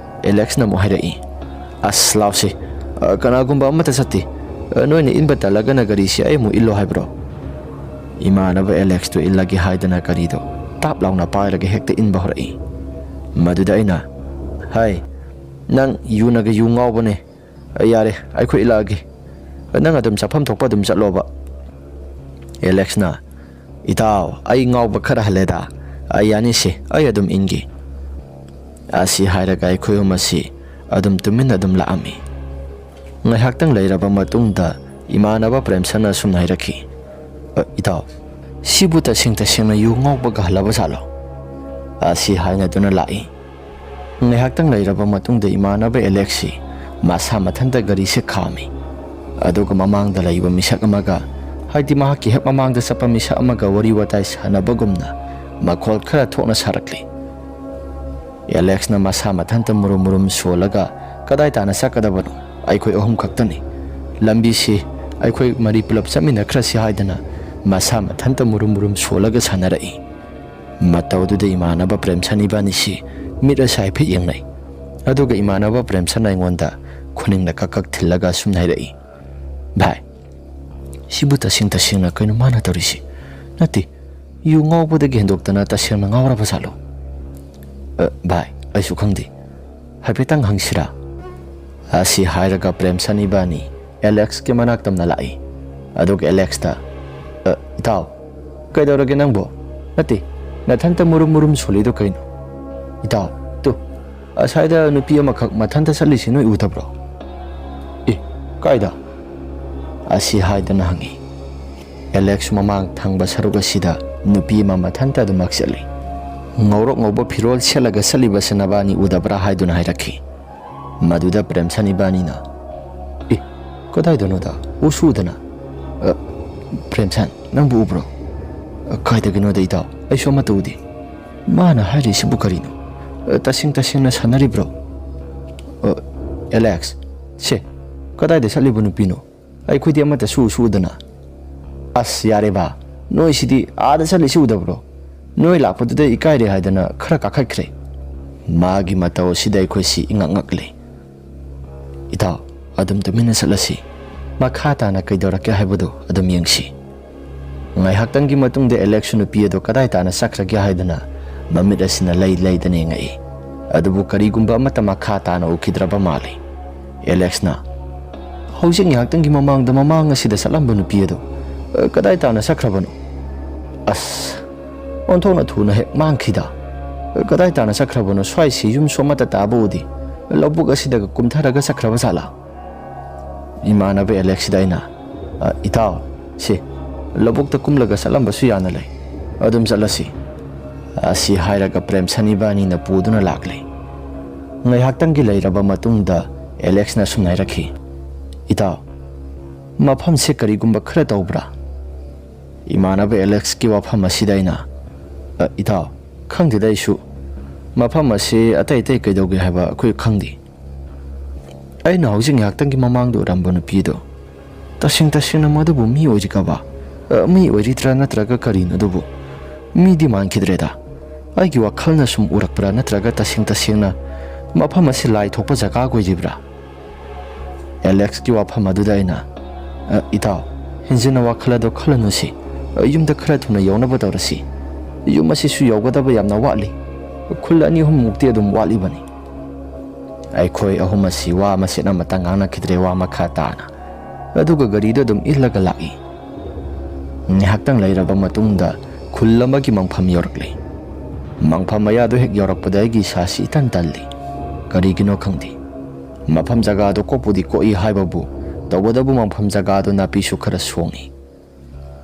ꯑꯦꯂꯦꯛꯁꯅ ꯑꯃꯨꯛ ꯍꯥꯏꯔꯛꯏ ꯑꯁ ꯂꯥꯎꯁꯤ ꯀꯅꯥꯒꯨꯝꯕ ꯑꯃꯠꯇ ꯆꯠꯇꯦ ꯅꯣꯏꯅ ꯏꯟꯕ ꯇꯜꯂꯒꯅ ꯒꯥꯔꯤꯁꯤ ꯑꯩ ꯑꯃꯨꯛ ꯏꯜꯂꯣ ꯍꯥꯏꯕ꯭ꯔꯣ? ꯏꯃꯥꯟꯅꯕ ꯑꯦꯂꯦꯛꯁꯇꯨ ꯏꯜꯂꯒꯦ ꯍꯥꯏꯗꯅ ꯒꯥꯔꯤꯗꯣ ꯇꯥꯞ ꯂꯥꯎꯅ ꯄꯥꯏꯔꯒ ꯍꯦꯛꯇ ꯏꯟꯕ ꯍꯧꯔꯛꯏ꯫ ꯃꯗꯨꯗ ꯑꯩꯅ ꯍꯥꯏ ꯅꯪ ꯌꯨꯅꯒ ꯌꯨ ꯉꯥꯎꯕꯅꯦ ꯌꯥꯔꯦ ꯑꯩꯈꯣꯏ ꯏꯜꯂꯛꯑꯒꯦ ꯅꯪ ꯑꯗꯨꯝ ꯆꯠꯐꯝ ꯊꯣꯛꯄ ꯑꯗꯨꯝ ꯆꯠꯂꯣꯕ꯫ ꯑꯦꯂꯦꯛꯁꯅ ꯏꯇꯥꯎ ꯑꯩ ꯉꯥꯎꯕ ꯈꯔ ꯍꯜꯂꯦꯗ ꯌꯥꯅꯤꯁꯦ ꯑꯩ ꯑꯗꯨꯝ ꯏꯟꯒꯦ꯫ ꯑꯁꯤ ꯍꯥꯏꯔꯒ ꯑꯩꯈꯣꯏ ꯑꯍꯨꯝ ꯑꯁꯤ ꯑꯗꯨꯝ ꯇꯨꯃꯤꯟꯅ ꯑꯗꯨꯝ ꯂꯥꯛꯑꯝꯃꯤ꯫ ꯉꯥꯏꯍꯥꯛꯇꯪ ꯂꯩꯔꯕ ꯃꯇꯨꯡꯗ ꯏꯃꯥꯟꯅꯕ ꯄ꯭ꯔꯦꯝꯁꯟꯅ ꯑꯁꯨꯝꯅ ꯍꯥꯏꯔꯛꯈꯤ ꯏꯇꯥꯎ ꯁꯤꯕꯨ ꯇꯁꯦꯡꯅ ꯌꯨ ꯉꯥꯎꯕꯒ ꯍꯜꯂꯕ ꯖꯥꯠꯂꯣ? ꯑꯁꯤ ꯍꯥꯏꯅꯗꯨꯅ ꯂꯥꯛꯏ꯫ ꯉꯥꯏꯍꯥꯛꯇꯪ ꯂꯩꯔꯕ ꯃꯇꯨꯡꯗ ꯏꯃꯥꯟꯅꯕ ꯑꯦꯂꯦꯛꯁꯤ ꯃꯁꯥ ꯃꯊꯟꯇ ꯒꯥꯔꯤꯁꯦ ꯈꯥꯝꯃꯤ꯫ ꯑꯗꯨꯒ ꯃꯃꯥꯡꯗ ꯂꯩꯕ ꯃꯤꯁꯛ ꯑꯃꯒ ꯍꯥꯏꯗꯤ ꯃꯍꯥꯛꯀꯤ ꯍꯦꯛ ꯃꯃꯥꯡꯗ ꯆꯠꯄ ꯃꯤꯁꯛ ꯑꯃꯒ ꯋꯥꯔꯤ ꯋꯥꯇꯥꯏ ꯁꯥꯟꯅꯕꯒꯨꯝꯅ ꯃꯈꯣꯜ ꯈꯔ ꯊꯣꯛꯅ ꯁꯥꯔꯛꯂꯤ꯫ ꯑꯦꯂꯦꯛꯁꯅ ꯃꯁꯥ ꯃꯊꯟꯇ ꯃꯨꯔꯨꯝ ꯃꯨꯔꯨꯝ ꯁꯣꯜꯂꯒ ꯀꯗꯥꯏ ꯇꯥꯅ ꯆꯠꯀꯗꯕꯅꯣ ꯑꯩꯈꯣꯏ ꯑꯍꯨꯝ ꯈꯛꯇꯅꯤ ꯂꯝꯕꯤꯁꯤ ꯑꯩꯈꯣꯏ ꯃꯔꯤ ꯄꯨꯂꯞ ꯆꯠꯃꯤꯟꯅꯈ꯭ꯔꯁꯤ ꯍꯥꯏꯗꯅ ꯃꯁꯥ ꯃꯊꯟꯇ ꯃꯨꯔꯨꯝ ꯃꯨꯔꯨꯝ ꯁꯣꯜꯂꯒ ꯁꯥꯟꯅꯔꯛꯏ꯫ ꯃꯇꯧꯗꯨꯗ ꯏꯃꯥꯟꯅꯕ ꯄ꯭ꯔꯦꯝꯁꯟ ꯏꯕꯥꯅꯤꯁꯤ ꯃꯤꯠ ꯑꯁꯤ ꯍꯥꯏꯐꯦꯠ ꯌꯦꯡꯅꯩ꯫ ꯑꯗꯨꯒ ꯏꯃꯥꯟꯅꯕ ꯄ꯭ꯔꯦꯝꯁꯟꯅ ꯑꯩꯉꯣꯟꯗ ꯈꯨꯅꯤꯡꯅ ꯀꯛ ꯀꯛ ꯊꯤꯜꯂꯒ ꯑꯁꯨꯝꯅ ꯍꯥꯏꯔꯛꯏ ꯚꯥꯏ ꯁꯤꯕꯨ ꯇꯁꯦꯡꯅ ꯀꯩꯅꯣ ꯃꯥꯅ ꯇꯧꯔꯤꯁꯤ? ꯅꯠꯇꯦ ꯌꯨ ꯉꯥꯎꯕꯗꯒꯤ ꯍꯦꯟꯗꯣꯛꯇꯅ ꯇꯁꯦꯡꯅ ꯉꯥꯎꯔꯕ ꯖꯥꯠꯂꯣ? ꯚꯥꯏ ꯑꯩꯁꯨ ꯈꯪꯗꯦ ꯍꯥꯏꯐꯦꯠꯇꯪ ꯍꯪꯁꯤꯔꯥ? ꯑꯁꯤ ꯍꯥꯏꯔꯒ ꯄ꯭ꯔꯦꯝꯁꯟ ꯏꯕꯥꯅꯤ ꯑꯦꯂꯦꯛꯁꯀꯤ ꯃꯅꯥꯛ ꯇꯝꯅ ꯂꯥꯛꯏ꯫ ꯑꯗꯨꯒ ꯑꯦꯂꯦꯛꯁꯇ ꯏꯇꯥꯎ ꯀꯩꯗꯧꯔꯒꯦ ꯅꯪꯕꯣ? ꯅꯠꯇꯦ ꯅꯊꯟꯇ ꯃꯨꯔꯨꯝ ꯃꯨꯔꯨꯝ ꯁꯣꯜꯂꯤꯗꯣ ꯀꯩꯅꯣ? ꯏꯇꯥꯎ ꯇꯨ ꯑꯁꯥꯏꯗ ꯅꯨꯄꯤ ꯑꯃꯈꯛ ꯃꯊꯟꯇ ꯆꯠꯂꯤꯁꯤ ꯅꯣꯏ ꯎꯗꯕ꯭ꯔꯣ? ꯀꯥꯏꯗ? ꯑꯁꯤ ꯍꯥꯏꯗꯅ ꯍꯪꯉꯤ꯫ ꯑꯦꯂꯦꯛꯁ ꯃꯃꯥꯡ ꯊꯪꯕ ꯁꯔꯨꯛ ꯑꯁꯤꯗ ꯅꯨꯄꯤ ꯑꯃ ꯃꯊꯟꯇ ꯑꯗꯨꯃꯛ ꯆꯠꯂꯤ꯫ ꯉꯧꯔꯣꯛ ꯉꯧꯕ ꯐꯤꯔꯣꯜ ꯁꯦꯠꯂꯒ ꯆꯠꯂꯤꯕꯁꯤ ꯅꯕꯥꯅꯤ ꯎꯗꯕ꯭ꯔꯥ ꯍꯥꯏꯗꯨꯅ ꯍꯥꯏꯔꯛꯈꯤ꯫ ꯃꯗꯨꯗ ꯄ꯭ꯔꯦꯝꯁꯟ ꯏꯕꯥꯅꯤꯅ ꯀꯗꯥꯏꯗꯅꯣꯗ ꯎꯁꯨ ꯎꯗꯅ? ꯄ꯭ꯔꯦꯝꯁꯟ ꯅꯪꯕꯨ ꯎꯕ꯭ꯔꯣ? ꯀꯥꯏꯗꯒꯤꯅꯣꯗ ꯏꯇꯥꯎ ꯑꯩꯁꯨ ꯑꯃꯠꯇ ꯎꯗꯦ꯫ ꯃꯥꯅ ꯍꯥꯏꯔꯤꯁꯤꯕꯨ ꯀꯔꯤꯅꯣ? ꯇꯁꯦꯡꯅ ꯁꯥꯟꯅꯔꯤꯕ꯭ꯔꯣ? ꯑꯦꯂꯦꯛꯁ ꯁꯦ ꯀꯗꯥꯏꯗ ꯆꯠꯂꯤꯕ ꯅꯨꯄꯤꯅꯣ? ꯑꯩꯈꯣꯏꯗꯤ ꯑꯃꯠꯇꯁꯨ ꯎꯁꯨ ꯎꯗꯅ꯫ ꯑꯁ ꯌꯥꯔꯦ ꯕꯥ ꯅꯣꯏꯁꯤꯗꯤ ꯑꯥꯗ ꯆꯠꯂꯤꯁꯤ ꯎꯗꯕ꯭ꯔꯣ? ꯅꯣꯏ ꯂꯥꯛꯄꯗꯨꯗ ꯏꯀꯥꯏꯔꯦ ꯍꯥꯏꯗꯅꯈꯔ ꯀꯥꯈꯠꯈ꯭ꯔꯦ꯫ ꯃꯥꯒꯤ ꯃꯇꯧ ꯑꯁꯤꯗ ꯑꯩꯈꯣꯏꯁꯤ ꯏꯉꯛ ꯉꯛꯂꯤ꯫ ꯏꯇꯥꯎ ꯑꯗꯨꯝ ꯇꯨꯃꯤꯟꯅ ꯆꯠꯂꯁꯤ ꯃꯈꯥ ꯇꯥꯅ ꯀꯩꯗꯧꯔꯛꯀꯦ ꯍꯥꯏꯕꯗꯨ ꯑꯗꯨꯝ ꯌꯦꯡꯁꯤ꯫ ꯉꯥꯏꯍꯥꯛꯇꯪꯒꯤ ꯃꯇꯨꯡꯗ ꯑꯦꯂꯦꯛꯁ ꯅꯨꯄꯤ ꯑꯗꯨ ꯀꯗꯥꯏ ꯇꯥꯅ ꯆꯠꯈ꯭ꯔꯒꯦ ꯍꯥꯏꯗꯅ ꯃꯃꯤꯠ ꯑꯁꯤꯅ ꯂꯩꯗꯅ ꯌꯦꯡꯉꯛꯏ꯫ ꯑꯗꯨꯕꯨ ꯀꯔꯤꯒꯨꯝꯕ ꯑꯃꯠꯇ ꯃꯈꯥ ꯇꯥꯅ ꯎꯈꯤꯗ꯭ꯔꯕ ꯃꯥꯜꯂꯤ꯫ ꯑꯦꯂꯦꯛꯁꯅ ꯍꯧꯖꯤꯛ ꯉꯥꯏꯍꯥꯛꯇꯪꯒꯤ ꯃꯃꯥꯡꯗ ꯃꯃꯥꯡ ꯑꯁꯤꯗ ꯆꯠꯂꯝꯕ ꯅꯨꯄꯤ ꯑꯗꯨ ꯀꯗꯥꯏ ꯇꯥꯅ ꯆꯠꯈ꯭ꯔꯕꯅꯣ? ꯑꯁ ꯑꯣꯟꯊꯣꯛꯅ ꯊꯨꯅ ꯍꯦꯛ ꯃꯥꯡꯈꯤꯗ꯫ ꯀꯗꯥꯏ ꯇꯥꯅ ꯆꯠꯈ꯭ꯔꯕꯅꯣ? ꯁ꯭ꯋꯥꯏꯁꯤ ꯌꯨꯝꯁꯨ ꯑꯃꯠꯇ ꯇꯥꯕ ꯎꯗꯦ꯫ ꯂꯧꯕꯨꯛ ꯑꯁꯤꯗꯒ ꯀꯨꯝꯊꯔꯒ ꯆꯠꯈ꯭ꯔꯕ ꯖꯥꯠꯂꯥ? ꯏꯃꯥꯟꯅꯕ ꯑꯦꯂꯦꯛꯁꯤꯗ ꯑꯩꯅ ꯏꯇꯥꯎ ꯁꯤ ꯂꯧꯕꯨꯛꯇ ꯀꯨꯝꯂꯒ ꯆꯠꯂꯝꯕꯁꯨ ꯌꯥꯅ ꯂꯩ ꯑꯗꯨꯝ ꯆꯠꯂꯁꯤ꯫ ꯑꯁꯤ ꯍꯥꯏꯔꯒ ꯄ꯭ꯔꯦꯝꯁꯟ ꯏꯕꯥꯅꯤꯅ ꯄꯨꯗꯨꯅ ꯂꯥꯛꯂꯤ꯫ ꯉꯥꯏꯍꯥꯛꯇꯪꯒꯤ ꯂꯩꯔꯕ ꯃꯇꯨꯡꯗ ꯑꯦꯂꯦꯛꯁꯅ ꯁꯨꯝ ꯍꯥꯏꯔꯛꯈꯤ ꯏꯇꯥꯎ ꯃꯐꯝꯁꯦ ꯀꯔꯤꯒꯨꯝꯕ ꯈꯔ ꯇꯧꯕ꯭ꯔꯥ? ꯏꯃꯥꯟꯅꯕ ꯑꯦꯂꯦꯛꯁꯀꯤ ꯋꯥꯐꯝ ꯑꯁꯤꯗ ꯑꯩꯅ ꯏꯇꯥꯎ ꯈꯪꯗꯦꯗ ꯑꯩꯁꯨ ꯃꯐꯝ ꯑꯁꯤ ꯑꯇꯩ ꯀꯩꯗꯧꯒꯦ ꯍꯥꯏꯕ ꯑꯩꯈꯣই ꯈꯪꯗꯦ꯫ ꯑꯩꯅ ꯍꯧꯖꯤꯛ ꯉꯥꯏꯍꯥꯛꯇꯪꯒꯤ ꯃꯃꯥꯡꯗ ꯎꯔꯝꯕ ꯅꯨꯄꯤꯗꯣ ꯇꯁꯦꯡꯅ ꯃꯗꯨꯕꯨ ꯃꯤ ꯑꯣꯏꯔꯤꯒꯕ? ꯃꯤ ꯑꯣꯏꯔꯤꯗ꯭ꯔꯥ ꯅꯠꯇ꯭ꯔꯒ ꯀꯔꯤꯅꯣ? ꯑꯗꯨꯕꯨ ꯃꯤꯗꯤ ꯃꯥꯟꯈꯤꯗ꯭ꯔꯦꯗ꯫ ꯑꯩꯒꯤ ꯋꯥꯈꯜꯅ ꯁꯨꯝ ꯎꯔꯛꯄ꯭ꯔꯥ ꯅꯠꯇ꯭ꯔꯒ ꯇꯁꯦꯡꯅ ꯃꯐꯝ ꯑꯁꯤ ꯂꯥꯏ ꯊꯣꯛꯄ ꯖꯒꯥ ꯑꯣꯏꯔꯤꯕ꯭ꯔꯥ? ꯑꯦꯂꯦꯛꯁꯀꯤ ꯋꯥꯐꯝ ꯑꯗꯨꯗ ꯑꯩꯅ ꯏꯇꯥꯎ ꯍꯦꯟꯖꯤꯟꯅ ꯋꯥꯈꯜ ꯑꯗꯣ ꯈꯜꯂꯅꯨꯁꯤ ꯌꯨꯝꯗ ꯈꯔ ꯊꯨꯅ ꯌꯧꯅꯕ ꯇꯧꯔꯁꯤ꯫ ꯌꯨꯝ ꯑꯁꯤꯁꯨ ꯌꯧꯒꯗꯕ ꯌꯥꯝꯅ ꯋꯥꯠꯂꯤ꯫ ꯈꯨꯜ 2-3ꯃꯨꯛꯇꯤ ꯑꯗꯨꯝ ꯋꯥꯠꯂꯤꯕꯅꯤ꯫ ꯑꯩꯈꯣꯏ ꯑꯍꯨꯝ ꯑꯁꯤ ꯋꯥ ꯃꯆꯦꯠ ꯑꯃꯇ ꯉꯥꯡꯅꯈꯤꯗ꯭ꯔꯦ ꯋꯥ ꯃꯈꯥ ꯇꯥꯅ꯫ ꯑꯗꯨꯒ ꯒꯥꯔꯤꯗꯣ ꯑꯗꯨꯝ ꯏꯜꯂꯒ ꯂꯥꯛꯏ꯫ ꯉꯥꯏꯍꯥꯛꯇꯪ ꯂꯩꯔꯕ ꯃꯇꯨꯡꯗ ꯈꯨꯜ ꯑꯃꯒꯤ ꯃꯪꯐꯝ ꯌꯧꯔꯛꯂꯤ꯫ ꯃꯪꯐꯝ ꯃꯌꯥꯗꯣ ꯍꯦꯛ ꯌꯧꯔꯛꯄꯗ ꯑꯩꯒꯤ ꯏꯁꯥꯁꯤ ꯏꯇꯟ ꯇꯜꯂꯤ꯫ ꯀꯔꯤꯒꯤꯅꯣ ꯈꯪꯗꯦ꯫ ꯃꯐꯝ ꯖꯒꯥꯗꯣ ꯀꯣꯛꯄꯨꯗꯤ ꯀꯣꯛꯏ ꯍꯥꯏꯕꯕꯨ ꯇꯧꯕꯗꯕꯨ ꯃꯐꯝ ꯖꯒꯥꯗꯣ ꯅꯥꯄꯤꯁꯨ ꯈꯔ ꯁꯣꯡꯉꯤ꯫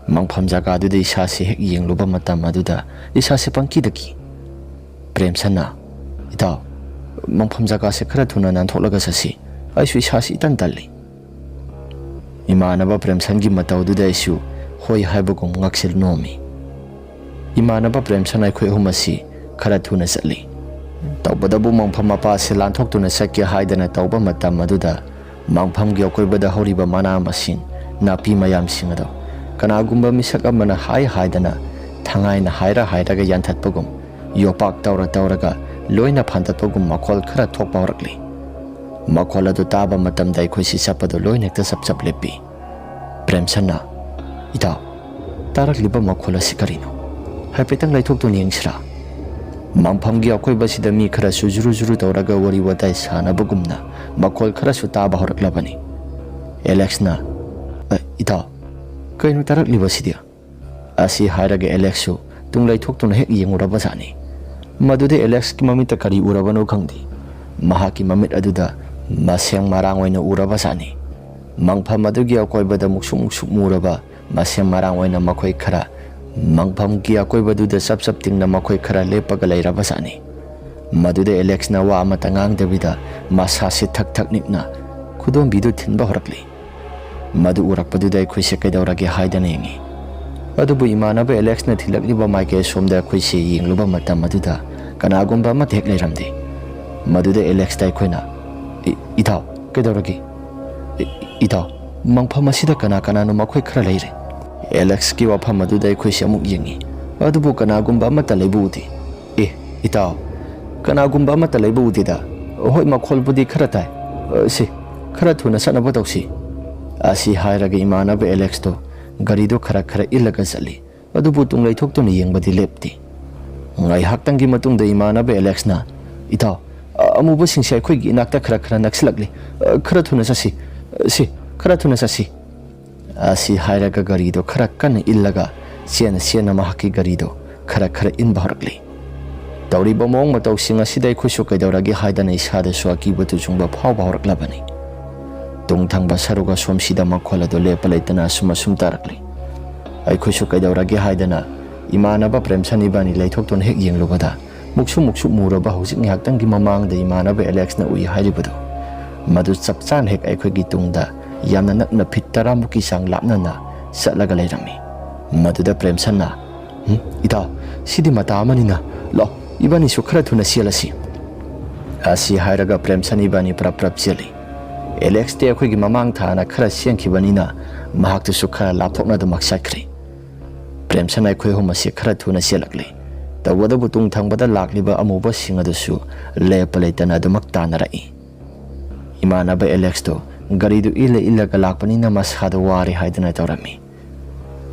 ꯃꯪꯐꯝ ꯖꯒꯥꯗꯨꯗ ꯏꯁꯥꯁꯤ ꯍꯦꯛ ꯌꯦꯡꯂꯨꯕ ꯃꯇꯝ ꯑꯗꯨꯗ ꯏꯁꯥꯁꯤ ꯄꯪꯀꯤꯗ ꯀꯤ꯫ ꯄ꯭ꯔꯦꯝꯁꯟꯅ ꯏꯇꯥꯎ ꯃꯪꯐꯝ ꯖꯒꯥꯁꯦ ꯈꯔ ꯊꯨꯅ ꯅꯥꯟꯊꯣꯛꯂꯒ ꯆꯠꯁꯤ꯫ ꯑꯩꯁꯨ ꯏꯁꯥꯁꯤ ꯏꯇꯟ ꯇꯜꯂꯤ꯫ Imanaba Premsangi mataududa isu hoi haibagum ngaksil nomi. Imanaba Premsan ai khoi humasi khara thuna satli. Taubadabu mangpham mapa se lanthok tuna sakya haidana tauba matam maduda mangpham gi okoibada horiba mana masin napi mayam singado kanagumba misak amana haidana thangai na haira ga yanthatpagum yopak tauraga loina phantatpagum makhol khara thokpa horakli. Makhol adu taba matam dai khoi si sapado loina ekta sap lepi. Premsanna ita tarak liba makhol asikarino haipetang laithok tu ningsra. Mangphamgi akoiba sida mi khara su juru tauraga wari watai sanabagumna makhol khara su taba horaklabani. Alex na ita kainu tarak liba sidia asi hairaga Alex su tung laithok tu na hek yenguraba sani. Madude Alex ki mamita kari urabano khangdi. Mahaki mamit aduda masyang marang oina uraba sani. Mangpham adugi akoibada muksuk muraba masyang marang oina makhoi khara mangpham gi akoibadu sap tingna makhoi khara lepaga leiraba sani. Madude Alex na wa amata ngangdabida masa se thak nikna khudom bidu thinba horakli. Madu urakpaduda akhoi se kaidaurage haidana yengi. Adubu imanaba Alex na thilakliba maike somda akhoi se yengluba matam maduda kanagumba ma thek leiramde. Madude Alex dai khoina itaw kaidaurage itaw mangpham asida kana no makhoi khara leire. Alex ki wafam maduda akhoi se amuk yengi. Adubu kanagumba mata leibu uti. Itaw kanagumba mata leibu uti da hoi makhol budi khara tai si khara thuna sanaba tawsi. Asi hairaga imanaba Alex to gari do khara illaga sali. Adubu tung laithok to ni yengbadi lepti. Ngai haktangi matungda imanaba Alex na itaw amuba singse akhoi gi nakta khara naksilakli khara thuna sasi si khara thuna sasi. Asi hairaga gari do khara kan illaga siena mahaki gari do khara inba horakli. Tauriba mong matau singa sidai khusu kaidauragi haidana isada swaki batu chungba phawba horaklabani. Tungthangba saruga somsida makhola do lepalaitana sum tarakli. Ai khusu kaidauragi haidana imanaba Premsan ibani laithok ton hek yenglubada muksu muraba hojik ngaktangi mamangda imanaba Alex na ui hairibado. Madu chapchan hek aikhoi gi tungda yamna nakna phittara muki sang lapna na satlaga leirami. Maduda Premsan na ita sidi mata amanina lo ibani su khara thuna sialasi. Asi hairaga Premsan ibani prap cheli. Alex te akhoi gi mamang thana khara siangkhibanina mahaktu su khara lapthokna da maksakri. Premsan aikhoi humasi khara thuna sialakli. Tawada butung thangbada lakliba amuba singadasu lepalaitana dumak tanarai. Imanaba Alex to gari du illa ka lakpanina masada wari haidana tawrami.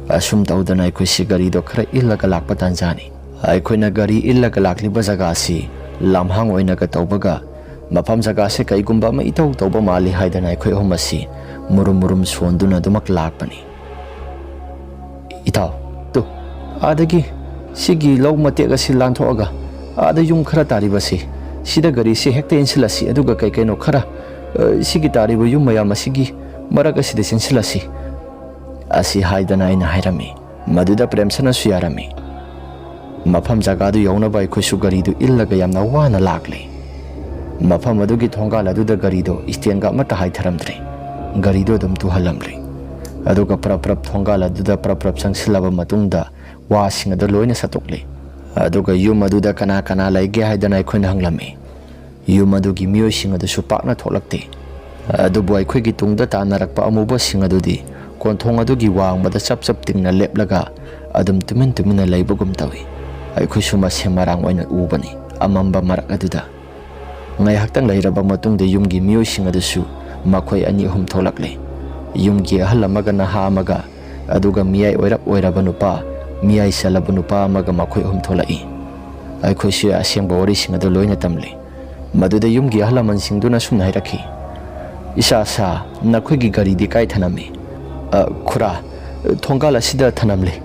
Asum tawdana aikhoi si gari do khara illa ka lakpa tanjani. Aikhoi na gari illa ka lakliba jaga si lamhang oina ka tawbaga mafam jaga se kaigumba ma itaw tawba mali haidana aikhoi humasi murum sonduna dumak lakpani. Itaw to adagi sigi law matega si lanthoaga ada yum khara taribasi sida gari se hekta insilasi aduga kaino khara sigi taribu yum mayam asigi maraga sida sinsilasi. Asi haidana aina hairami maduda Premsana su yarami. Mafam jaga du yaunaba aikhoi su gari du illaga yamna wana lakli. Mafam adugi thongala aduda gari do istenga mata haitharamdre. Gari do dum tuhalamri. Aduga prap thongala aduda prap sangsilaba matungda wasing adu loina satokli. Aduga yum aduda kana laige haidana aikhoi hanglami. Yum adugi miyoi sing adu su pakna tholakte. Adubu aikhoi gi tungda tanarakpa amuba sing adudi konthong adugi wangbada chap tingna leplaga adum tumina leibagum tawi. Aikhoi su masem marang oina ubani amamba marak aduda. Ngai haktang leiraba matungda yumgi miyoi sing adusu makhoi ani hum tholakle. Yumgi ahalamaga naha amaga aduga miyai oiraba nupa miyai salaba nupa amaga makhoi hum tholai. Aikhoi su asengba wari sing adu loina tamli. Maduda yumgi ahalaman singduna sum nairakhi. Isa sa nakhoi gi gari di kai thanami. Khura thongala sida thanamle.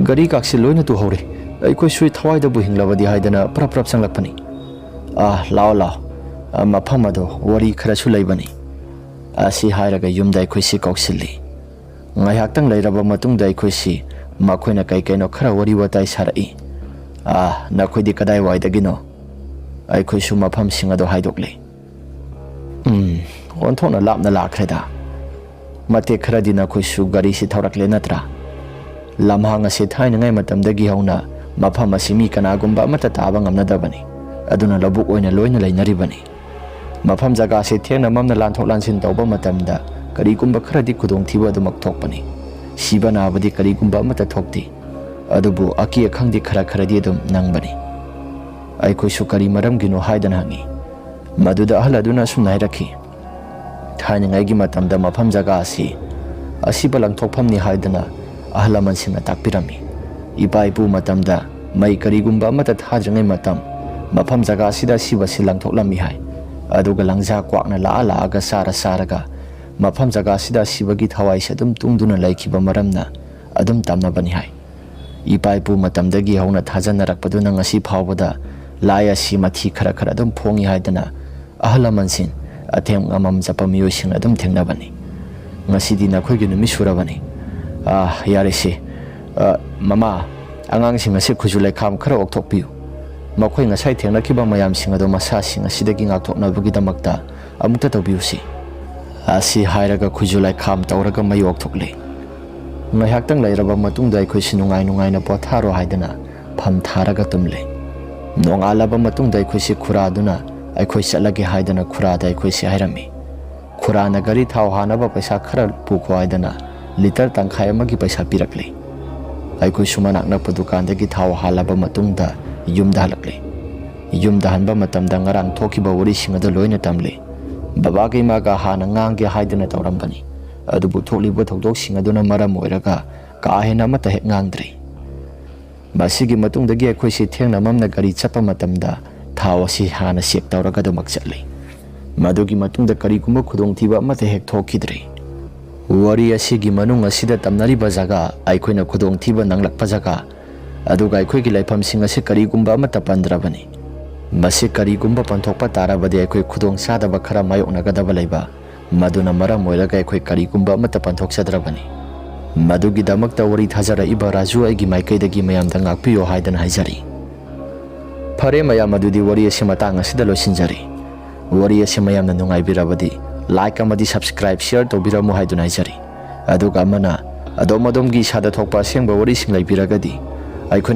Gari kaksi loina tu hore. Aikhoi sui thawai da bu hinglabadi haidana prap sanglakpani. Lao mafam ado wari khara su leibani. Asi hairaga yumda aikhoi si kauksilli. Ngai haktang leiraba matungda aikhoi si makhoina kaino khara wari watai sarai. Nakhoi di kadai waidagino. Aikhoi su mafam sing ado haidokli. Onthona lapna lakreda. Mate kharadi na khoisu gari si thaurakle natra lamhang ase thainangai matamdagi hauna mafam asimi kanagumba amata taba ngamnadabani aduna labuk oina loina leinaribani mafam jaga se thengna mamna lanthok lansin tawba matamda karigumba kharadi khudong thiba adumak thokpani siba nabadi karigumba amata thokti adubu aki akhangdi khara kharadi adum nangbani ai khoisu kari maramgino haidana hangi maduda ahal aduna sunairakhi thainangai gi matamda mafam jaga asiba langthokphamni haidana ahalaman singna takpirami ipa ipu matamda mai karigumba amata thadrangai matam mafam jaga sida siba silang thoklami hai aduga langja kwakna la aga saraga mafam jaga sida sibagi thawai sadum tungduna laikhiba maramna adum tamna bani hai ipa ipu matamdagi hauna thajanarakpaduna ngasi phawbada laya si mathi khara adum phongi haidana ahalaman sin athem ngamam japamiyo sing adum thengna bani ngasi dina khoigi numi surabani yarisi mama angang sing ase khujulai kham khara okthokpiu makhoi ngasai thengnakiba mayam sing ado masa sing asidagi ngakthoknabagi damakta amukta tawbiusi asi hairaga khujulai kham tawraga mai okthokle ngaihakhtang lairaba matungda akhoi sinungai na potharo haidana pham tharaga tumle nongalaba matungda akhoi si khura duna akhoi chalage haidana khura da akhoi si hairami khura na gari thau hanaba paisa khara pukho haidana liter tangkhai amagi paisa pirakle akhoi sumanak na padukan dagi thau halaba matungda yumda halakle yumda hanba matamda ngarang thokiba wari singada loina tamle baba ge ma ga hana ngang ge haidana tawrambani adubu tholiba thokdok singaduna maram oiraga ka hena mata he ngangdri basigi matungdagi akhoi si thengna mamna gari chapa matamda thau asi hana sek tawraga do makchatle madugi matungda kari kuma khudong thiba mata hek thokidri wari asigi manung asida tamnari bajaga aikhoina khudong thiba nanglakpa jaga aduga aikhoi gi laifam sing ase kari gumba amata pandrabani basi kari gumba panthokpa tarabadi aikhoi khudong sadaba khara mayoknagadaba leiba maduna maram oiraga aikhoi kari gumba amata panthoksadrabani madugi damakta wari thajara iba raju aigi maikaidagi mayamda ngakpiyo haidana haijari phare mayam adudi wari ase matang asida losinjari wari ase mayamna nungaibirabadi like amadi subscribe share tobiramu haiduna haijari aduga amana adomadom gi sada thokpa sengba wari sing laibiragadi